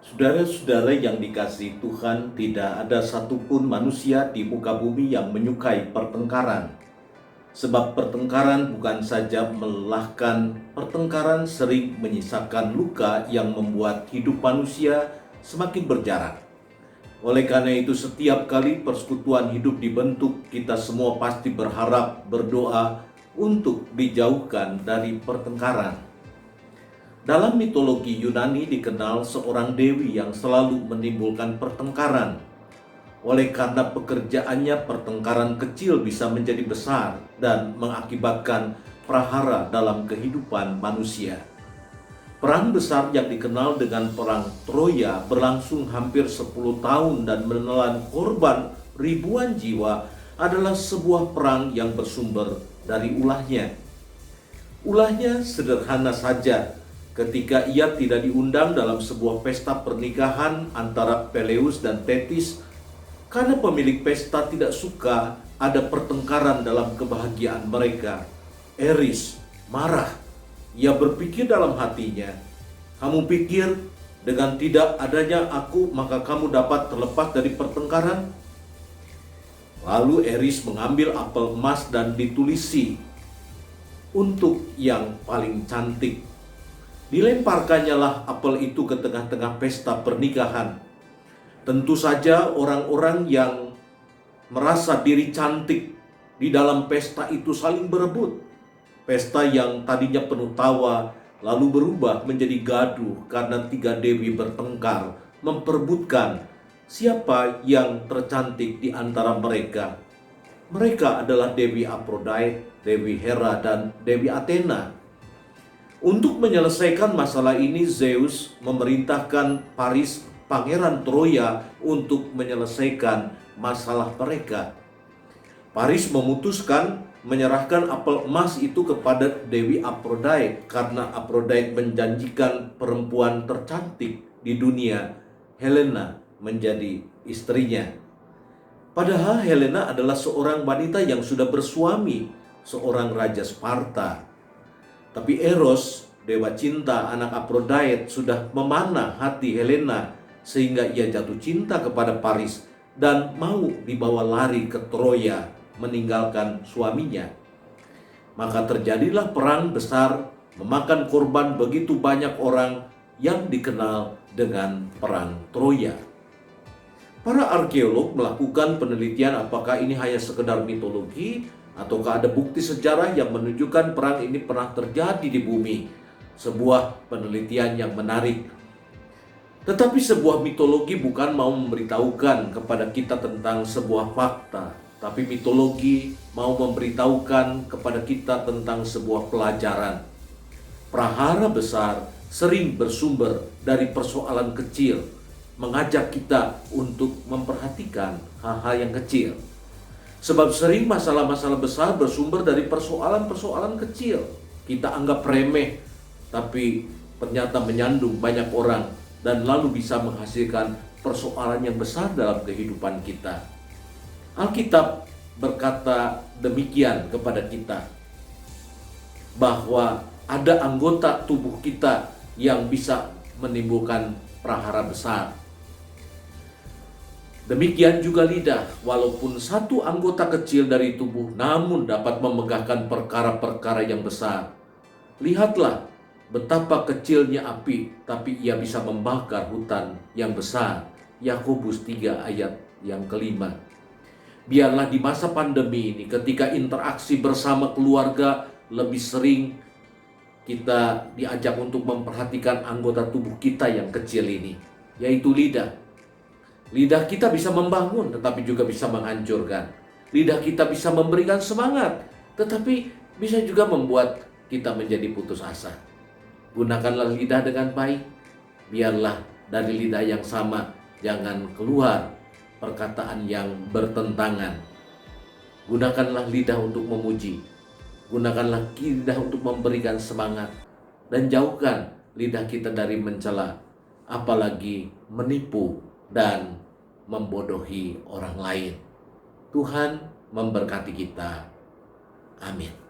Saudara-saudara yang dikasihi Tuhan, tidak ada satupun manusia di muka bumi yang menyukai pertengkaran. Sebab pertengkaran bukan saja melelahkan, pertengkaran sering menyisakan luka yang membuat hidup manusia semakin berjarak. Oleh karena itu, setiap kali persekutuan hidup dibentuk, kita semua pasti berharap, berdoa untuk dijauhkan dari pertengkaran. Dalam mitologi Yunani dikenal seorang dewi yang selalu menimbulkan pertengkaran. Oleh karena pekerjaannya, pertengkaran kecil bisa menjadi besar dan mengakibatkan prahara dalam kehidupan manusia. Perang besar yang dikenal dengan Perang Troya berlangsung hampir 10 tahun dan menelan korban ribuan jiwa adalah sebuah perang yang bersumber dari ulahnya. Ulahnya sederhana saja. Ketika ia tidak diundang dalam sebuah pesta pernikahan antara Peleus dan Thetis, karena pemilik pesta tidak suka ada pertengkaran dalam kebahagiaan mereka. Eris marah. Ia berpikir dalam hatinya, "Kamu pikir dengan tidak adanya aku maka kamu dapat terlepas dari pertengkaran?" Lalu Eris mengambil apel emas dan ditulisi untuk yang paling cantik. Dilemparkannya lah apel itu ke tengah-tengah pesta pernikahan. Tentu saja orang-orang yang merasa diri cantik di dalam pesta itu saling berebut. Pesta yang tadinya penuh tawa lalu berubah menjadi gaduh karena 3 dewi bertengkar memperebutkan siapa yang tercantik di antara mereka. Mereka adalah Dewi Aphrodite, Dewi Hera, dan Dewi Athena. Untuk menyelesaikan masalah ini, Zeus memerintahkan Paris, pangeran Troya, untuk menyelesaikan masalah mereka. Paris memutuskan menyerahkan apel emas itu kepada Dewi Aphrodite karena Aphrodite menjanjikan perempuan tercantik di dunia, Helena, menjadi istrinya. Padahal Helena adalah seorang wanita yang sudah bersuami, seorang raja Sparta. Tapi Eros, dewa cinta anak Aphrodite, sudah memanah hati Helena sehingga ia jatuh cinta kepada Paris dan mau dibawa lari ke Troya meninggalkan suaminya. Maka terjadilah perang besar memakan korban begitu banyak orang yang dikenal dengan Perang Troya. Para arkeolog melakukan penelitian apakah ini hanya sekedar mitologi ataukah ada bukti sejarah yang menunjukkan perang ini pernah terjadi di bumi. Sebuah penelitian yang menarik. Tetapi sebuah mitologi bukan mau memberitahukan kepada kita tentang sebuah fakta, tapi mitologi mau memberitahukan kepada kita tentang sebuah pelajaran. Prahara besar sering bersumber dari persoalan kecil, mengajak kita untuk memperhatikan hal-hal yang kecil. Sebab sering masalah-masalah besar bersumber dari persoalan-persoalan kecil. Kita anggap remeh, tapi ternyata menyandung banyak orang dan lalu bisa menghasilkan persoalan yang besar dalam kehidupan kita. Alkitab berkata demikian kepada kita, bahwa ada anggota tubuh kita yang bisa menimbulkan prahara besar. Demikian juga lidah, walaupun satu anggota kecil dari tubuh, namun dapat memegahkan perkara-perkara yang besar. Lihatlah betapa kecilnya api, tapi ia bisa membakar hutan yang besar. Yakobus 3 ayat yang kelima. Biarlah di masa pandemi ini, ketika interaksi bersama keluarga lebih sering, kita diajak untuk memperhatikan anggota tubuh kita yang kecil ini, yaitu lidah. Lidah kita bisa membangun, tetapi juga bisa menghancurkan. Lidah kita bisa memberikan semangat, tetapi bisa juga membuat kita menjadi putus asa. Gunakanlah lidah dengan baik. Biarlah dari lidah yang sama jangan keluar perkataan yang bertentangan. Gunakanlah lidah untuk memuji. Gunakanlah lidah untuk memberikan semangat. Dan jauhkan lidah kita dari mencela, apalagi menipu dan membodohi orang lain. Tuhan memberkati kita. Amin.